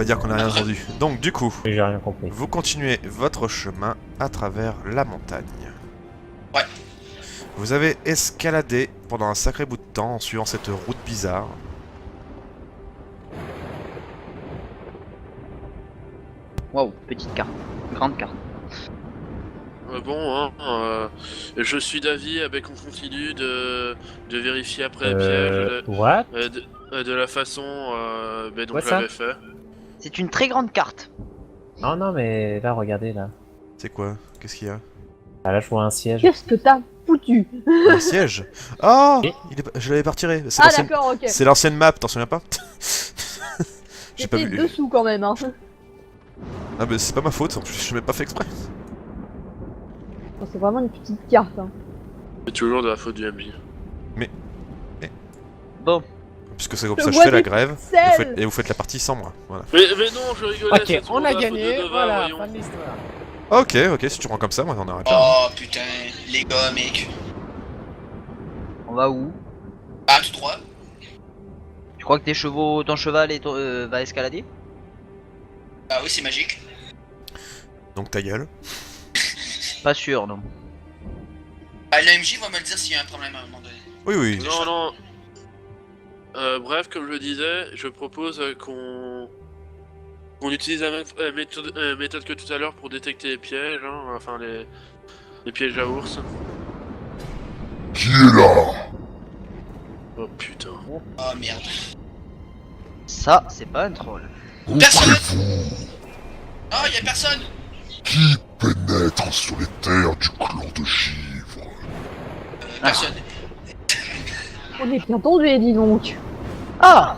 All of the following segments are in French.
va dire qu'on n'a rien entendu. Donc du coup, J'ai rien compris. vous continuez votre chemin à travers la montagne. Ouais. Vous avez escaladé pendant un sacré bout de temps en suivant cette route bizarre. Waouh, petite carte. Grande carte. Bon, hein, je suis d'avis avec on continue de vérifier après les pièges What? de la façon dont Ouais, je ça l'avais fait. C'est une très grande carte. Non, non, mais là, regardez, là. C'est quoi? Qu'est-ce qu'il y a? Ah, là, je vois un siège. Qu'est-ce que t'as foutu? Un siège? Oh Et Je l'avais pas retiré. C'est Ah l'ancienne... d'accord, ok. C'est l'ancienne map, t'en souviens pas? J'ai pas J'étais vu. dessous quand même, hein. Ah mais c'est pas ma faute, en plus je l'ai pas fait exprès. Bon, c'est vraiment une petite carte, hein. C'est toujours de la faute du MJ. Bon, Puisque c'est comme Je ça que je vois fais la des grève, Celle. et vous faites la partie sans moi. Voilà. Mais non, je rigolais. Ok, c'est toujours on de a la faute gagné, de Nova, voilà, voyons. fin de l'histoire. Ok, ok, si tu prends comme ça, moi on arrête là. Oh putain, les gars, mec. on va où? Ah, tout droit. Tu crois que ton cheval va escalader? Ah oui, c'est magique. Donc ta gueule. Pas sûr, non. Ah, l'AMJ va me le dire s'il y a un problème à un moment donné. Oui, oui. Non, non. Bref, comme je le disais, je propose qu'on utilise la même méthode que tout à l'heure pour détecter les pièges, hein, enfin les pièges à ours. Qui est là? Oh putain. Oh merde. Ça, c'est pas un troll. Personne. Ouvrez-vous! Oh, y a personne. Qui pénètre sur les terres du clan de Givre? Personne. On est bien tombé, dis donc. Ah!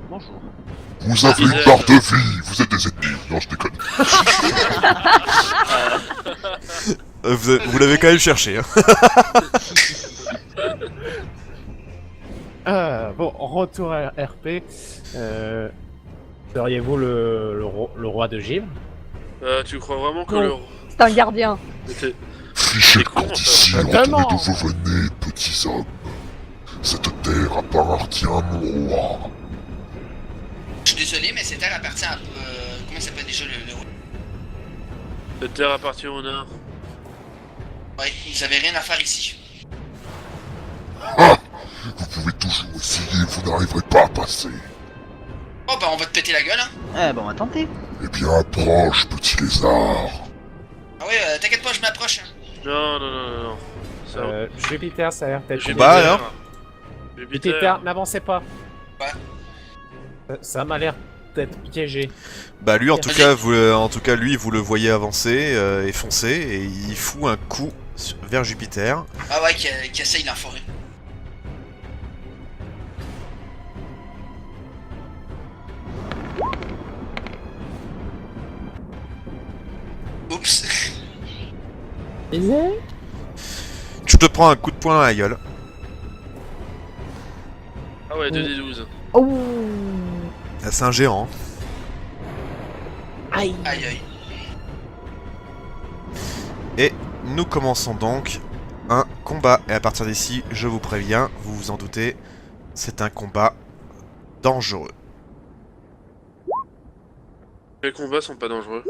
Bonjour. Vous avez une barre de vie, vous êtes des ennemis. Non, je déconne. Vous l'avez quand même cherché, hein. Bon, retour à RP. Seriez-vous le roi de Givre? Tu crois vraiment que Non. C'est un gardien. le... Fichez C'est le con, camp ça. d'ici, Vraiment. entendez d'où vous venez, petits hommes. Cette terre appartient à mon roi. Je suis désolé, mais cette terre appartient à. Comment ça s'appelle déjà le. Cette terre appartient au nain. Ouais, ils avaient rien à faire ici. Ah! Vous pouvez toujours essayer, vous n'arriverez pas à passer. Oh bah on va te péter la gueule, hein. Eh ben, on va tenter. Eh bien, approche, petit lézard. Ah ouais, t'inquiète pas, je m'approche. Hein. Non, non, non, non, non. Ça... Jupiter, ça a l'air peut-être... Jupiter. Bah, alors Jupiter, n'avancez pas. Ouais. Ça m'a l'air d'être piégé. Bah lui en tout Vas-y. cas, lui vous le voyez avancer et foncer et il fout un coup vers Jupiter. Ah ouais, qui essaye l'enfoiré. Oups. Tu te prends un coup de poing dans la gueule. Ah ouais, 2d12. Oh. C'est un géant. Aïe. Aïe aïe. Et nous commençons donc un combat. Et à partir d'ici, je vous préviens, vous vous en doutez, c'est un combat dangereux. Les combats sont pas dangereux.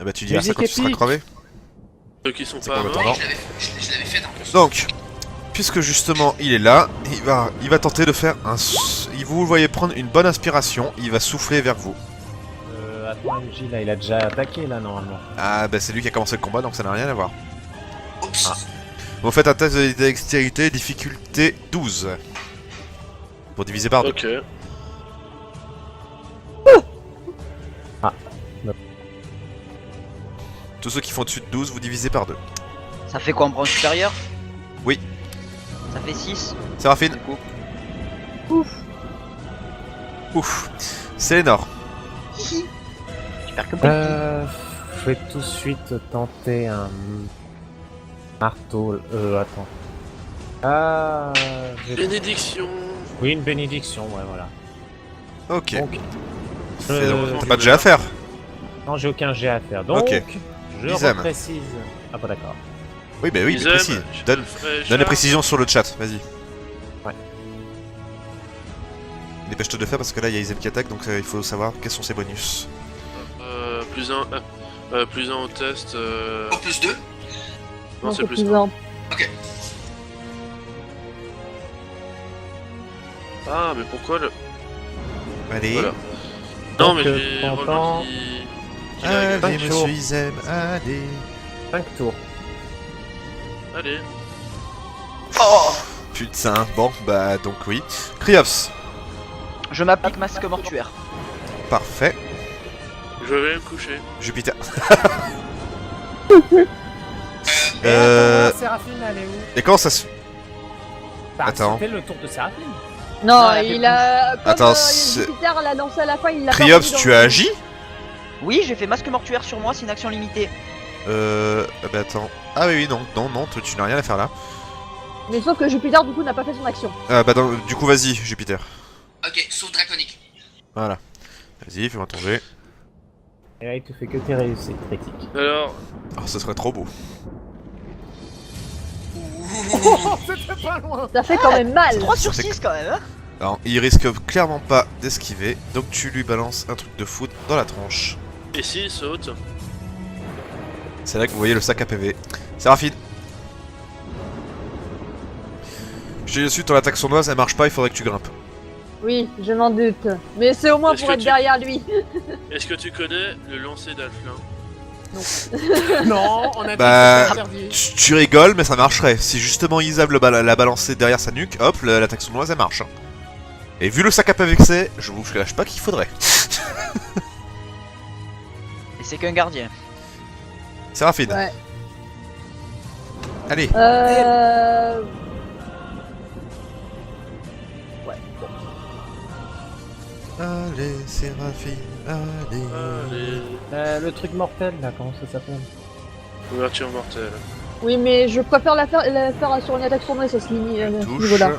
Ah bah tu diras ça quand tu seras Musique crevé. Ceux qui sont C'est pas quoi, morts. attends. Je l'avais fait en plus. Donc, puisque justement il est là, il va tenter de faire un... Vous le voyez prendre une bonne inspiration, il va souffler vers vous. Attends, MJ, là, il a déjà attaqué, là, normalement. Ah bah c'est lui qui a commencé le combat donc ça n'a rien à voir. Oups. Vous faites un test de dextérité, difficulté 12. Pour diviser par 2. Ok. Tous ceux qui font au-dessus de 12, vous divisez par 2. Ça fait quoi en bronze supérieur? Oui. Ça fait 6. Séraphine, Du coup. Ouf. ouf. Sélénor, Super que Je vais tout de suite tenter un marteau. Attends. Bénédiction. Oui, une bénédiction, ouais, voilà. ok. Donc, T'as pas de jet à faire. non, j'ai aucun jet à faire. Donc, Ok. je Lisam. reprécise. Ah, pas d'accord. Oui bah oui, mais Isem, précis. je te Donne, le ferai donne les cher. précisions sur le chat, vas-y. Dépêche-toi de faire parce que là il y a Izem qui attaque donc il faut savoir quels sont ses bonus. Plus un au test. Au plus 2. Non, c'est plus plus un. un. Ok. Ah, mais pourquoi le. Allez, Voilà. Non, mais Donc, j'ai pendant- relevé qu'il a rigolé. allez Cinq jours. monsieur Izem, allez. 5 tours. Allez. Oh. Putain, bon bah donc oui. Kriops, Je m'applique masque mortuaire. parfait. Je vais me coucher. Jupiter. Séraphine, elle est où? Et comment ça se... Attends. C'était le tour de Séraphine. Non, Non, elle a fait il a. Comme Attends, c'est- Jupiter l'a dansé à la fin, il l'a pas Kriops, remis dans tu le- as agi? Oui, j'ai fait masque mortuaire sur moi, c'est une action limitée. Bah attends. Ah oui, oui, non, toi, tu n'as rien à faire là. Mais sauf que Jupiter, du coup, n'a pas fait son action. Bah du coup vas-y, Jupiter. Ok, sauf draconique. Voilà. Vas-y, fais-moi ton jet. Et là, il te fait que tes réussites critiques. Alors, Oh, ce serait trop beau. C'était pas loin. Ça fait quand même mal. 3 sur C'est 6 quand même, hein. Alors, il risque clairement pas d'esquiver, donc tu lui balances un truc de foot dans la tronche. et s'il saute. C'est là que vous voyez le sac à PV. Séraphine. Je t'ai dessus, ton attaque sournoise, elle marche pas, il faudrait que tu grimpes. Oui, je m'en doute. Mais c'est au moins Est-ce pour que être tu- derrière lui. Est-ce que tu connais le lancer d'Alflin? Non, on a Bah, dit que c'était interdit. tu rigoles, mais ça marcherait. Si justement Isab l'a balancé derrière sa nuque, hop, l'attaque sournoise, elle marche. Hein. Et vu le sac à PV que c'est, je vous lâche pas qu'il faudrait. Et c'est qu'un gardien. Séraphine. Ouais. Allez. Allez, Séraphine, allez. Allez. Le truc mortel là, comment ça s'appelle? Ouverture mortelle. Oui, mais je préfère la faire sur une attaque tournée, ça se limite à ce Touche. niveau-là.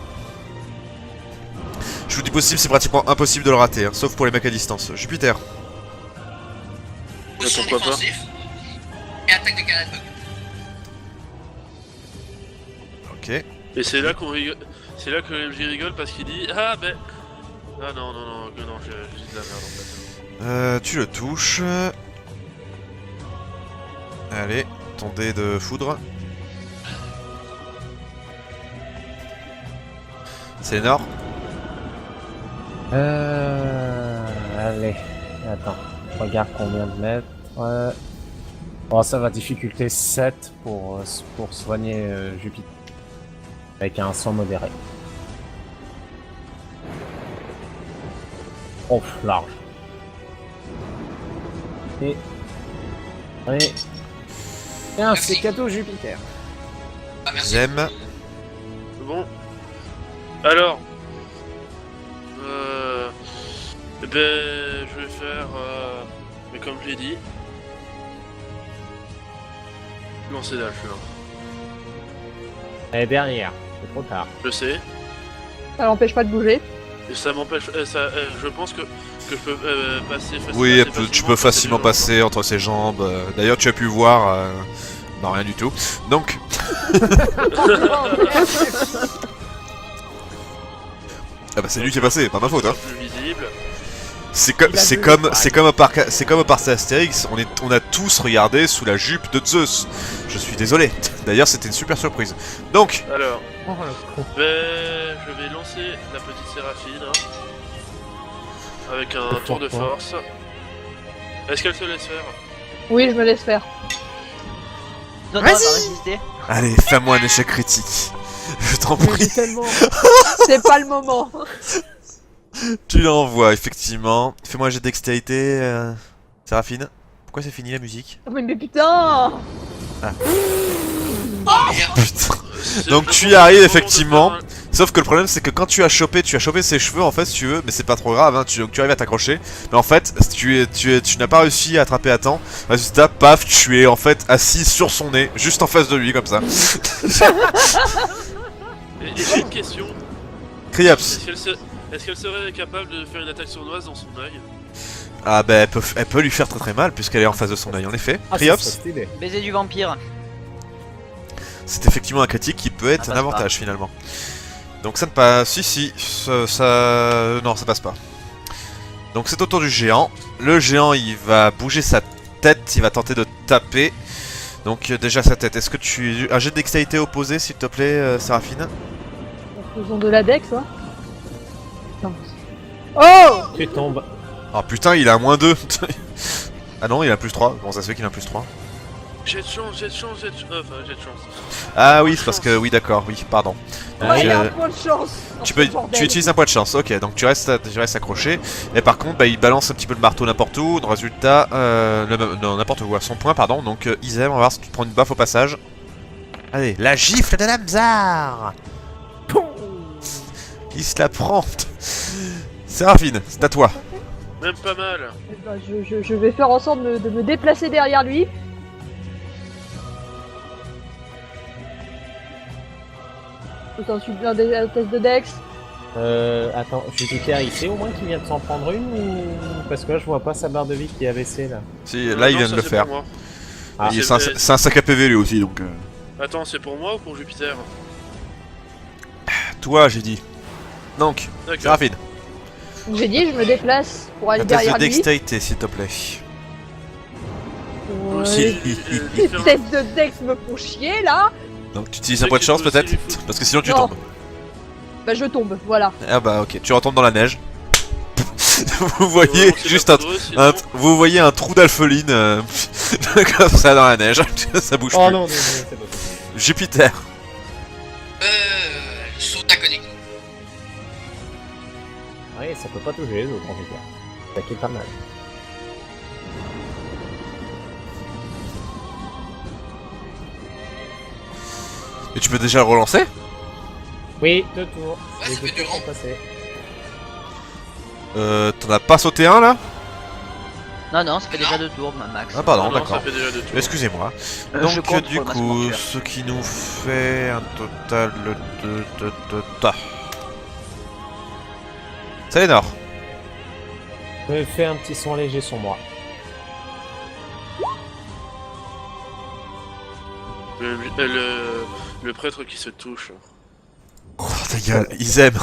Je vous dis possible, c'est pratiquement impossible de le rater, hein, sauf pour les mecs à distance. Jupiter. Position pourquoi pas. défensif. Et attaque de Kaladbug. Ok. Et c'est là qu'on rigole. C'est là que MJ rigole parce qu'il dit ah ben. Ah non, j'ai dit de la merde en fait. Tu le touches. Allez, ton dé de foudre. C'est énorme. Allez, attends, je regarde combien de mètres. Bon, ça va, difficulté 7 pour soigner Jupiter. Avec un sang modéré. Oh, large. Et... Allez. Tiens, Merci. c'est cadeau Jupiter. Ah, merci. Zem. C'est bon. Alors. Eh ben, je vais faire. Mais comme je l'ai dit. Lancer d'Alflin. Elle est derrière, c'est trop tard. Je sais. Ça l'empêche pas de bouger. Et ça m'empêche. Je pense que je peux passer facilement. Oui, assez tu peux facilement les jambes, passer entre ses jambes. D'ailleurs, tu as pu voir. Non, rien du tout. Donc, ah bah c'est lui qui est passé, pas ma faute. Hein. Plus visible. C'est comme, Il a c'est vu, comme, pareil. c'est comme au parc Astérix. On a tous regardé sous la jupe de Zeus. Je suis désolé. D'ailleurs, c'était une super surprise. Donc, Alors, Oh, le con. je vais lancer la petite Séraphine. Hein, avec un tour de Pourquoi force. Est-ce qu'elle se laisse faire? Oui, je me laisse faire. Non, non, elle va résister. allez, fais-moi un échec critique. Je t'en Mais prie. tellement. C'est pas le moment. Tu l'envoies, effectivement. Fais-moi un jet de dextérité, Séraphine. Pourquoi c'est fini la musique? Mais putain. Putain. C'est Donc vraiment tu y le arrives, moment de effectivement. faire Sauf que le problème c'est que quand tu as chopé ses cheveux en fait si tu veux, mais c'est pas trop grave, hein, donc tu arrives à t'accrocher. Mais en fait, tu n'as pas réussi à attraper à temps. Résultat, paf, tu es en fait assis sur son nez, juste en face de lui comme ça. Et j'ai une question. Kriops. Est-ce qu'elle serait capable de faire une attaque sournoise dans son œil? Ah bah elle peut lui faire très très mal puisqu'elle est en face de son œil en effet. Ah, ça Kriops, serait stylé. Baiser du vampire. c'est effectivement un critique qui peut être Ah, un passe avantage finalement. Donc ça ne passe. Si, ça... Non, ça passe pas. Donc c'est au tour du géant. Le géant, il va bouger sa tête, il va tenter de taper. Donc déjà sa tête. Est-ce que tu... Un jet de dextérité opposé, s'il te plaît, Séraphine? Faisons de la dex, hein. Non. Oh! Tu tombes. Oh putain, il a un -2. Ah non, il a +3. Comment ça se fait qu'il a un +3? J'ai de chance, j'ai de chance, j'ai de chance. Enfin, j'ai de chance. Ah oui, c'est parce que... Oui, d'accord, oui, pardon. Ah, Ouais, il a un euh, point de chance. Tu, dans peux, ce bordel. tu utilises un point de chance, ok, donc tu restes accroché. Et par contre, bah, il balance un petit peu le marteau n'importe où. Donc, résultat, non, n'importe où, à son point, pardon. Donc, Izem, on va voir si tu te prends une baffe au passage. Allez, la gifle de Namzar. Il se la prend. Séraphine, c'est à toi. Même pas mal. Eh ben, je vais faire en sorte de me déplacer derrière lui. Tout en subissant un test de dex. Attends, Jupiter, il sait au moins qu'il vient de s'en prendre une ou... Parce que là, je vois pas sa barre de vie qui est abaissée, là. Si, là, il Non, vient ça, de le c'est faire. pour moi. Ah. C'est un sac à PV lui aussi, donc... Attends, c'est pour moi ou pour Jupiter? Toi, j'ai dit. Donc, D'accord. Séraphine, Donc, j'ai dit, je me déplace pour aller un test derrière de lui. dextérité, s'il te plaît. Ouais. Aussi, Les tests de dex me font chier là. Donc, tu utilises un point de chance, peut-être? Parce que sinon, tu Non. tombes. Bah je tombe, voilà. Ah bah, ok, tu retombes dans la neige. Vous voyez juste vous voyez un trou d'alpheline comme ça dans la neige. Ça bouge Oh plus. non, désolé, c'est bon. Jupiter. Saut d'inconnu. Ouais, ça peut pas toucher les autres en tout cas. Ça qui est pas mal. Et tu peux déjà le relancer? Oui, 2 tours. Ouais, Les ça deux fait du tours sont rang. passés. T'en as pas sauté un là? Non, non, ça fait déjà 2 tours, max. Ah pardon, Non, d'accord. ça fait déjà 2 tours. Excusez-moi. Je Donc compte du pour le coup, massacre. ce qui nous fait un total de... Salénor. Me fais un petit son léger sur moi. Le prêtre qui se touche. Oh ta gueule, ils aiment.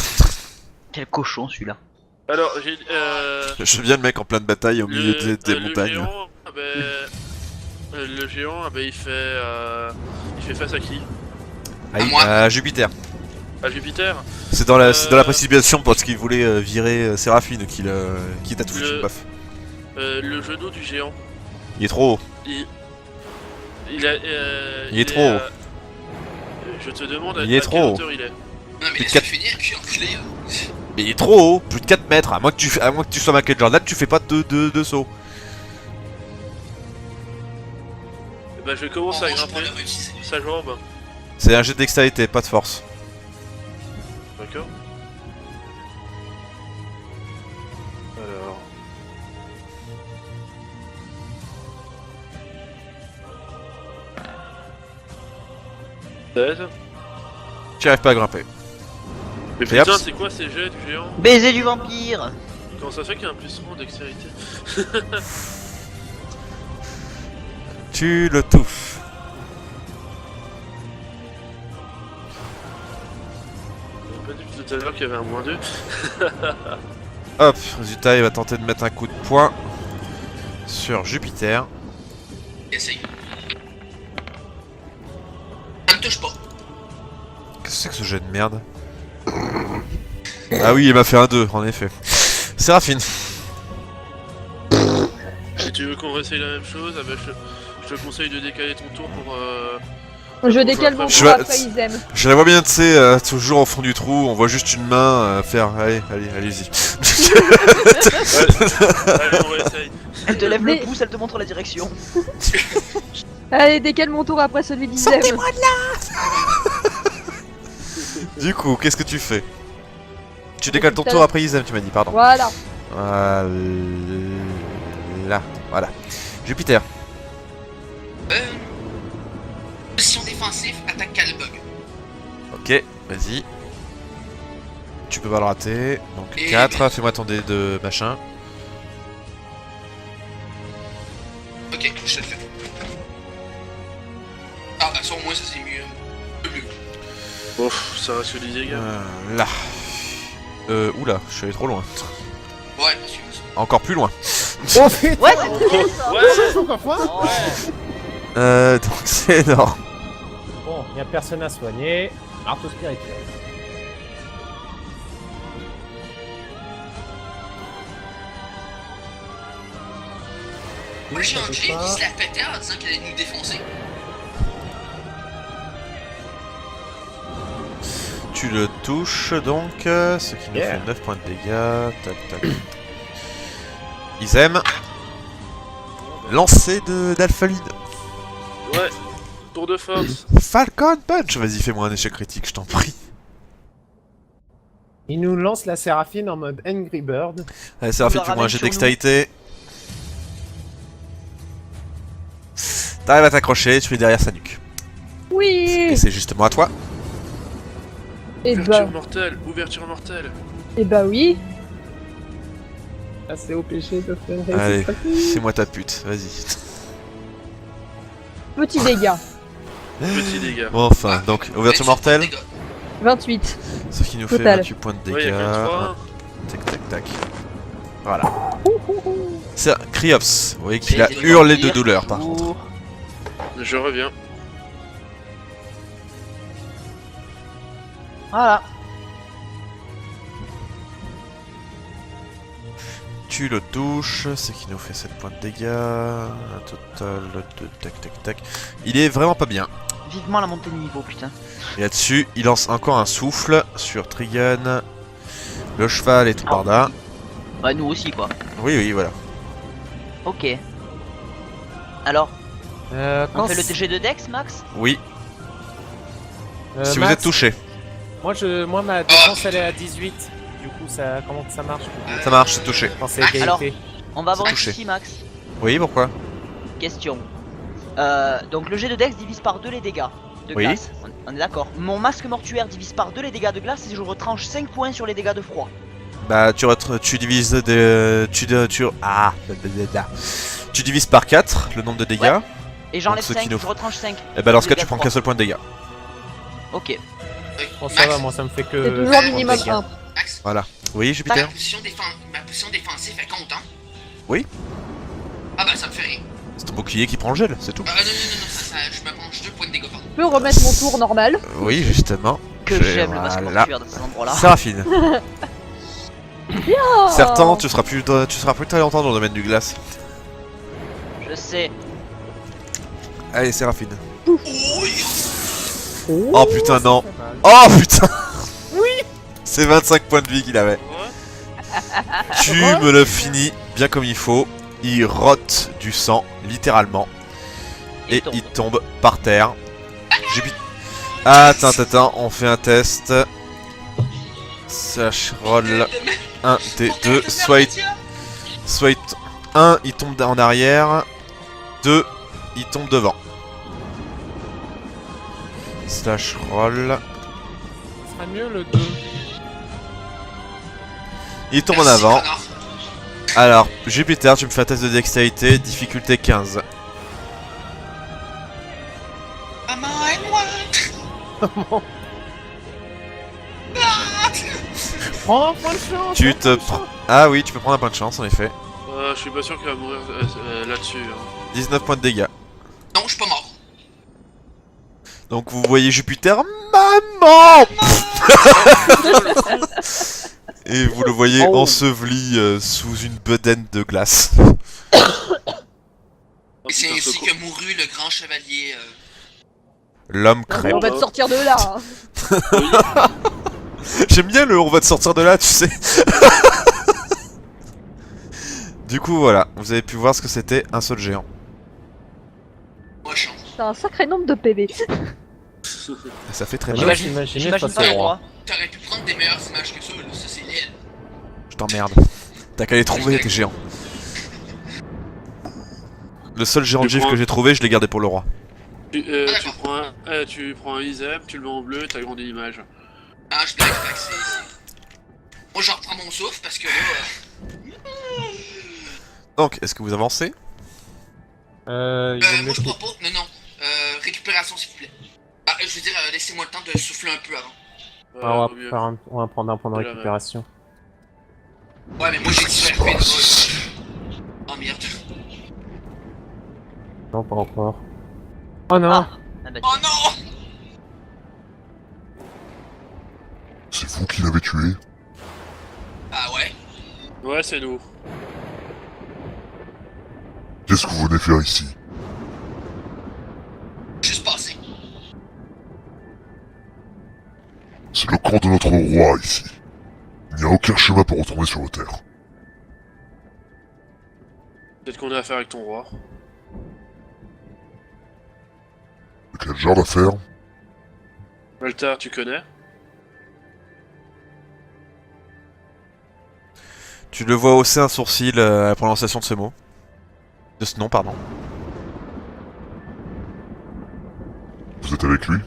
Quel cochon celui-là. Alors, j'ai. Je viens le mec en pleine bataille au milieu des le montagnes. Géant, le géant, il fait face à qui? Ah, moi. à Jupiter. À Jupiter. C'est dans la précipitation parce qu'il voulait virer Séraphine qui t'a touché Le- une baffe. Le genou du géant. Il est trop haut. Il a. Il est trop haut. Je te demande Il est à trop quelle haut. hauteur il est. Non mais Plus laisse-le de finir, puis enculé. Mais il est trop haut, plus de 4 mètres, à moins que tu sois Michael Jordan, tu fais pas de saut. Bah, je commence à grimper sa jambe. C'est un jet de dextérité, pas de force. D'accord. Alors. Tu arrives pas à grimper. Mais Et hop. putain, c'est quoi ces jets du géant? Baiser du vampire. Comment ça fait qu'il y a un plus 3 en dextérité? Tu le touffes. J'ai pas dit tout à l'heure qu'il y avait un -2. Hop, résultat, il va tenter de mettre un coup de poing sur Jupiter. Essaye. Ça me touche pas. Qu'est-ce que c'est que ce jet de merde? Ah oui, il m'a fait un 2, en effet. Séraphine. Si tu veux qu'on réessaye la même chose, ah bah, je te conseille de décaler ton tour pour. Je décale mon Je tour vais- après ils aiment. Je la vois bien, tu sais, toujours au fond du trou, on voit juste une main faire. Allez-y. Allez, on réessaye. Elle te lève le Mais- pouce, elle te montre la direction. Allez, décale mon tour après celui d'Izem. Du coup, qu'est-ce que tu fais? Tu décales ton tour après Izem, tu m'as dit, pardon. Voilà. Voilà. Jupiter. Position défensive, attaque Calbug. Ok, vas-y. Tu peux pas le rater. Donc Et 4, fais-moi ton dé de machin. Ok, je te le fais. Ah, ça au moins ça c'est mieux. Un peu mieux. Bon, ça reste que des dégâts. Là. Oula, je suis allé trop loin. Ouais, monsieur. Encore plus loin. Oh putain. Ouais, c'est bien ça. Ouais, Encore fois. Donc c'est énorme. Bon, y a personne à soigner. Marteau spirituel. Moi j'ai ça un fait clé pas. qui se la pétait en disant qu'elle allait nous défoncer. Tu le touches donc, ce qui nous Yeah. fait 9 points de dégâts. Tac tac. Ils aiment. Lancer d'Alphalide. ouais. Tour de force. Falcon Punch. Vas-y, fais-moi un échec critique, je t'en prie. Il nous lance la Séraphine en mode Angry Bird. Allez, Séraphine, Nous la fais-moi un ramène jet sur dextérité. T'arrives à t'accrocher, tu es derrière sa nuque. Oui. Et c'est justement à toi. Et bah, Ouverture mortelle, ouverture mortelle. oui. Ah, c'est au péché de faire Allez, fais-moi ta pute, vas-y. Petit dégât. Petit dégât. Bon, enfin, donc, ouverture 28 mortelle. dégâts. 28. Ce qui nous fait Total. 28 points de Ouais, dégâts. y'a que 3. Tac, tac, tac. Voilà. C'est Criops. Vous voyez qu'il a Et hurlé de douleur, par contre. Je reviens. Voilà. Tu le touches, ce qui nous fait 7 points de dégâts. Un total de tac, tac, tac. Il est vraiment pas bien. Vivement la montée de niveau, putain. Et là-dessus, il lance encore un souffle sur Trigun. Le cheval et tout par là. Bah, nous aussi, quoi. Oui, oui, voilà. Ok. Alors, on Quand fait le TG de Dex, Max? Oui, si vous Max, êtes touché. moi ma défense elle est à 18. Du coup, comment ça marche Ça marche, c'est touché. quand c'est Alors, égalité? On va avoir C'est un touché. souci, Max. Oui, pourquoi? Question. Donc le jet de Dex divise par 2 les dégâts de Oui. glace. On est d'accord. Mon masque mortuaire divise par 2 les dégâts de glace et je retranche 5 points sur les dégâts de froid. Bah, tu divises des. Tu divises par 4 le nombre de dégâts. Ouais. Et j'enlève Donc, ce qui 5, nous- je retranche 5. Et bah, dans ce cas, Dégâts tu prends de qu'un seul point de dégâts. Ok. Bon, ça va, moi ça me fait que. C'est toujours dégâts. minimum 1. Max, Oui, ma Jupiter? position défensive, elle compte, hein? Oui. Ah bah ça me fait rien. C'est ton bouclier qui prend le gel, c'est tout. Non, je me mange 2 points de dégâts, pardon. Je peux remettre mon tour normal. Oui, justement. Que j'aime le masque Voilà. mortuaire dans cet endroit-là. Séraphine. Oh. Certain, tu seras plus très longtemps dans le domaine du glace. Je sais. Allez, Séraphine. Oh, Oh putain, non. Pas mal. Oh putain. Oui. C'est 25 points de vie qu'il avait. Tu me le finis bien comme il faut. Il rote du sang, littéralement. Et tombe. il tombe par terre. Attends, on fait un test. Slash roll 1 des 2. Soit 1, il tombe en arrière. 2, il tombe devant. Slash roll. Ce sera mieux le 2. Il tombe en avant. Alors, Jupiter, tu me fais un test de dextérité, difficulté 15. Maman, aide-moi! Prends un point de chance. Tu un te point de prends. chance. Ah oui, tu peux prendre un point de chance en effet. Je suis pas sûr qu'elle va mourir là-dessus. Hein. 19 points de dégâts. Non, je suis pas mort. Donc vous voyez Jupiter, maman. Et vous le voyez Oh. enseveli sous une bedaine de glace. Et c'est ainsi que mourut le grand chevalier. L'homme On crêpe. va te sortir de là. Hein. J'aime bien le on va te sortir de là, tu sais. Du coup voilà, vous avez pu voir ce que c'était un seul géant. Mochon. C'est un sacré nombre de PV. Ça fait très Moi, mal. j'imagine J'imagine face pas au le roi. roi. T'aurais pu prendre des meilleures images que ça, là. Ça c'est laid. Je t'emmerde. T'as qu'à les trouver tes géants. Le seul géant de Tu gif prends- que j'ai trouvé, je l'ai gardé pour le roi. Tu prends un isem, tu le mets en bleu, t'agrandis l'image. Ah, je blague, Moi je reprends mon souffle parce que là. Donc, est-ce que vous avancez? Il vaut mieux Moi je que- propose. Non. Récupération s'il vous plaît. Ah, je veux dire, laissez-moi le temps de souffler un peu avant. on, vaut va mieux. on va prendre un point de De la récupération. Ouais, mais moi j'ai 10 RP de Oh merde. Non, pas encore. Oh non! Ah, ah bah, Oh non! C'est vous qui l'avez tué? Ah ouais? Ouais, c'est nous. Qu'est-ce que vous venez faire ici? Juste passé. C'est le camp de notre roi ici. Il n'y a aucun chemin pour retourner sur vos terres. Peut-être qu'on a affaire avec ton roi. De quel genre d'affaires? Maltar, tu connais? Tu le vois hausser un sourcil à la prononciation de ce mot. De ce nom, pardon. Vous êtes avec lui?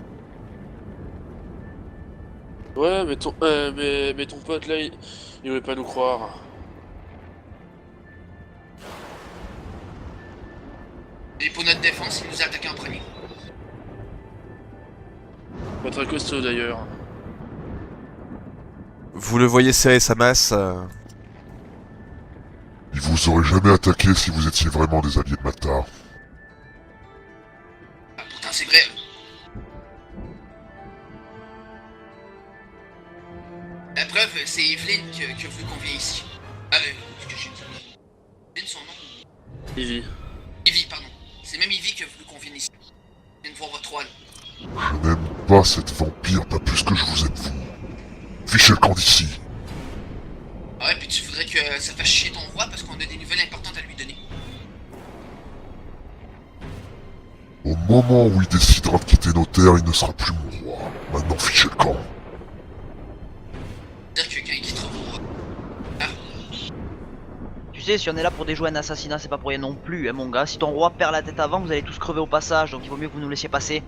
Ouais, mais ton pote là, il veut pas nous croire. Et pour notre défense, il nous a attaqué en premier. Pas très costaud d'ailleurs. Vous le voyez serrer sa masse. Il vous aurait jamais attaqué si vous étiez vraiment des alliés de Maltar. Ah, pourtant, c'est vrai. La preuve, c'est Evelyn qui a voulu qu'on vienne ici. Ah, ce que j'ai dit. Evelyn, son nom? Ivy. Ivy, pardon. C'est même Ivy qui a voulu qu'on vienne ici. Je viens de voir votre roi, là. Je n'aime pas cette vampire, pas plus que je vous aime vous. Fichez le camp d'ici. Ah ouais, puis tu voudrais que ça fasse chier ton roi parce qu'on a des nouvelles importantes à lui donner. Au moment où il décidera de quitter nos terres, il ne sera plus mon roi. Maintenant, fichez le camp. C'est-à-dire que quand il quittera vos rois. Ah, tu sais, si on est là pour déjouer un assassinat, c'est pas pour rien non plus, hein, mon gars. Si ton roi perd la tête avant, vous allez tous crever au passage, donc il vaut mieux que vous nous laissiez passer.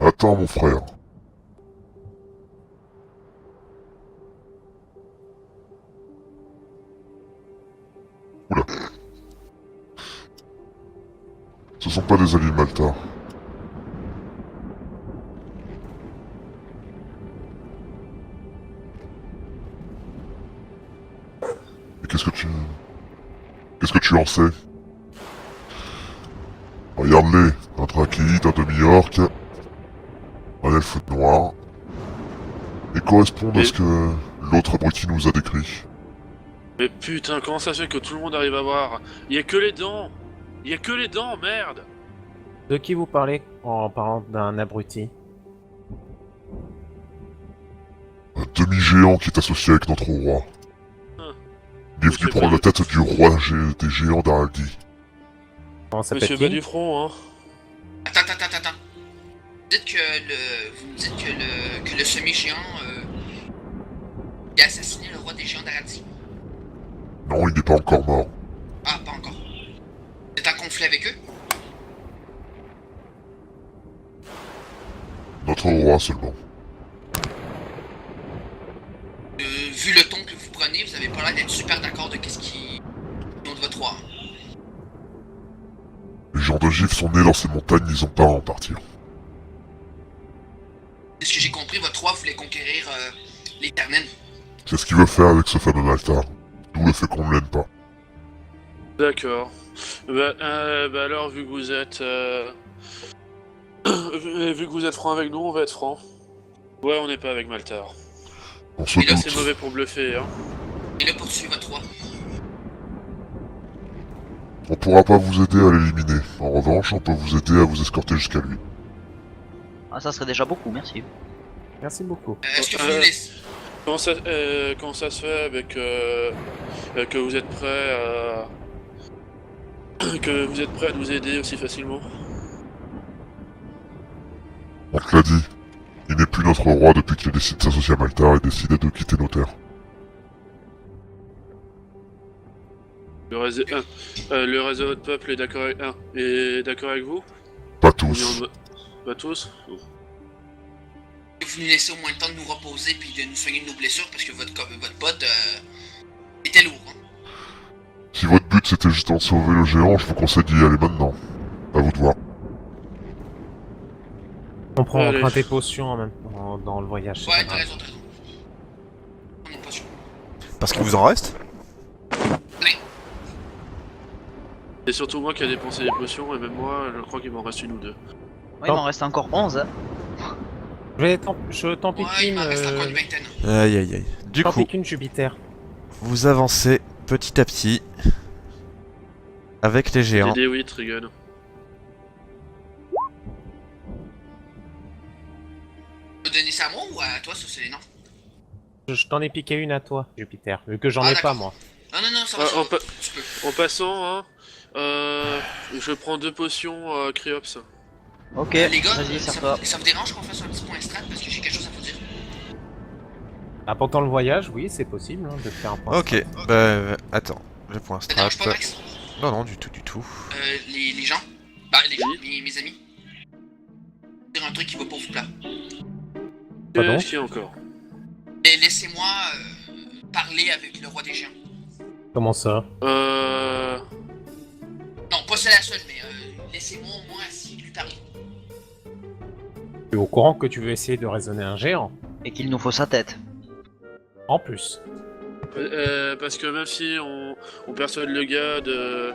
Attends, mon frère. Oula. Ce sont pas des alliés de Malta. Et qu'est-ce que tu... Qu'est-ce que tu en sais? Regarde-les, un trachéite, un demi-orc, un elfe noir, et correspondent à ce que l'autre abruti nous a décrit. Mais putain, comment ça se fait que tout le monde arrive à voir? Il y a que les dents! Il y a que les dents, merde! De qui vous parlez en parlant d'un abruti? Un demi-géant qui est associé avec notre roi. Il est venu prendre la tête du roi des géants d'Araldi. Comment Monsieur s'appelle-t-il? Balufron, hein? attends. Vous me dites que le semi-géant, il a assassiné le roi des géants d'Aradi. Non, il n'est pas encore mort. Ah, pas encore. C'est en conflit avec eux? Notre roi seulement. Vu le ton que vous prenez, vous avez pas l'air d'être super d'accord de qu'est-ce qui... de votre roi. Les gens de Gif sont nés dans ces montagnes, ils ont pas à en partir. De ce que j'ai compris, votre roi voulait conquérir les Ternen. C'est ce qu'il veut faire avec ce fameux Maltar. D'où le fait qu'on ne l'aime pas. D'accord. Bah alors, vu que vous êtes... vu que vous êtes franc avec nous, on va être franc. Ouais, on n'est pas avec Maltar. On se Il a doute. C'est mauvais pour bluffer, hein. Il a poursuivi votre roi. On pourra pas vous aider à l'éliminer. En revanche, on peut vous aider à vous escorter jusqu'à lui. Ah, ça serait déjà beaucoup, merci. Merci beaucoup. Est-ce que vous nous laissez... Comment ça se fait avec que vous êtes prêt à que vous êtes prêt à nous aider aussi facilement? On te l'a dit. Il n'est plus notre roi depuis qu'il a décidé de s'associer à Maltar et décidé de quitter nos terres. Le reste de votre peuple est d'accord avec vous? Pas Ou tous. bien pas tous? Vous nous laissez au moins le temps de nous reposer puis de nous soigner de nos blessures parce que votre pote était lourd. Hein. but c'était juste de sauver le géant, je vous conseille d'y aller maintenant. À vous de voir. On prend Allez. tes potions en même temps dans le voyage. c'est Ouais, pas t'as grave. raison, t'as raison. On est pas sûr. Parce qu'il vous en reste? C'est surtout moi qui a dépensé les potions, et même moi, je crois qu'il m'en reste une ou deux. Ouais, il m'en reste encore 11. Hein. Je t'en pique Ouais, il une. m'en reste encore une vingtaine. Aïe aïe aïe. Du T'en coup, pique une Jupiter. vous avancez petit à petit avec les géants. Des D8, Regan. Tu veux donner ça à moi ou à toi, ça c'est non? Je t'en ai piqué une à toi, Jupiter, vu que j'en Ah, ai pas d'accord. moi. Non, ça va, ça en, va. pa- Tu peux. en passant, hein, je prends 2 potions Cryops. Ok, Les gars, vas-y, ça serre-toi. vous dérange qu'on fasse un petit point strat parce que j'ai quelque chose à vous dire. Ah, pendant le voyage, oui, c'est possible hein, de faire un point. Ok, bah attends, le point Ça te strat. dérange pas, Max? Non, du tout, du tout. Les gens? Bah, Oui. mes amis. Dire un truc qui va pas vous plaire. Pardon? Qu'est-ce qu'il y a encore? Et laissez-moi parler avec le roi des géants. Comment ça? Non, pas c'est la seule, mais laissez-moi au moins essayer de lui parler. Tu es au courant que tu veux essayer de raisonner un géant? Et qu'il nous faut sa tête. En plus. Parce que même si on persuade le gars de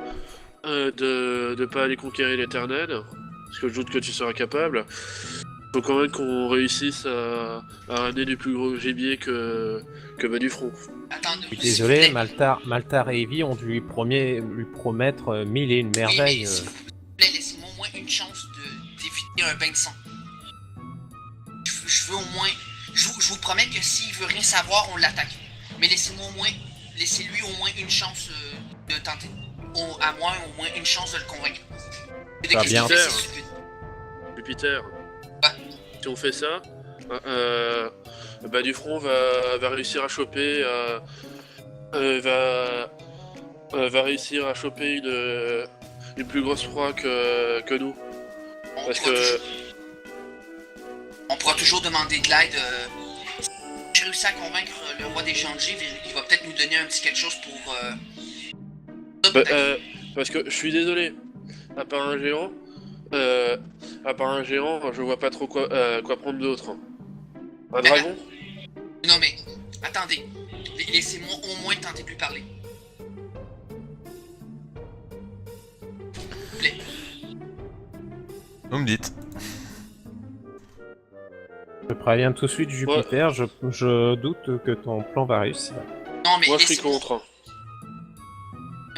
pas aller conquérir l'éternel, parce que je doute que tu seras capable, faut quand même qu'on réussisse à ramener du plus gros gibier que bas du front. Attendez, Je suis s'il vous désolé, plaît. Maltar et Evie ont dû lui promettre mille et une Oui, mais merveilles. s'il vous plaît, laissez-moi au moins une chance d'éviter un bain de sang. Je veux au moins... Je vous promets que s'il veut rien savoir, on l'attaque. Mais laissez-moi au moins... Laissez-lui au moins une chance de tenter. À moi, au moins une chance de le convaincre. Et de Ça va qu'est-ce bien qu'il fait, faire. c'est stupide. Jupiter, Ouais. si on fait ça, bas du front va réussir à choper... va réussir à choper une plus grosse proie que nous. Parce que... On pourra toujours demander de l'aide. J'ai réussi à convaincre le roi des géants de G, il va peut-être nous donner un petit quelque chose pour... ça, peut-être. Parce que je suis désolé, à part un géant, je vois pas trop quoi prendre d'autre. Un dragon? Non mais, attendez. Laissez-moi au moins tenter de lui parler. S'il vous plaît. Vous me dites. Je préviens tout de suite, Jupiter, je doute que ton plan va réussir. Non mais Moi je suis laissez-moi... contre.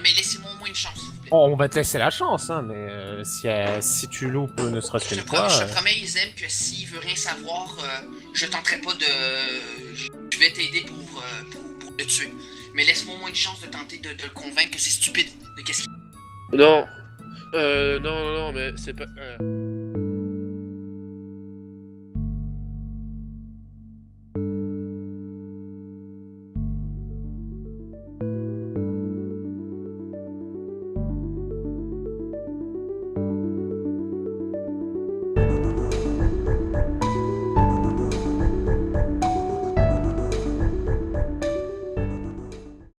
Mais laissez-moi au moins une chance, s'il vous plaît. Oh, on va te laisser la chance, hein, mais si tu loupes ne serait-ce Je qu'une fois... je promets, Isem, que s'il veut rien savoir, je tenterai pas de... Je vais t'aider pour le tuer. Mais laisse-moi au moins une chance de tenter de le convaincre que c'est stupide. De qu'est-ce qu'il... Non, non, mais c'est pas...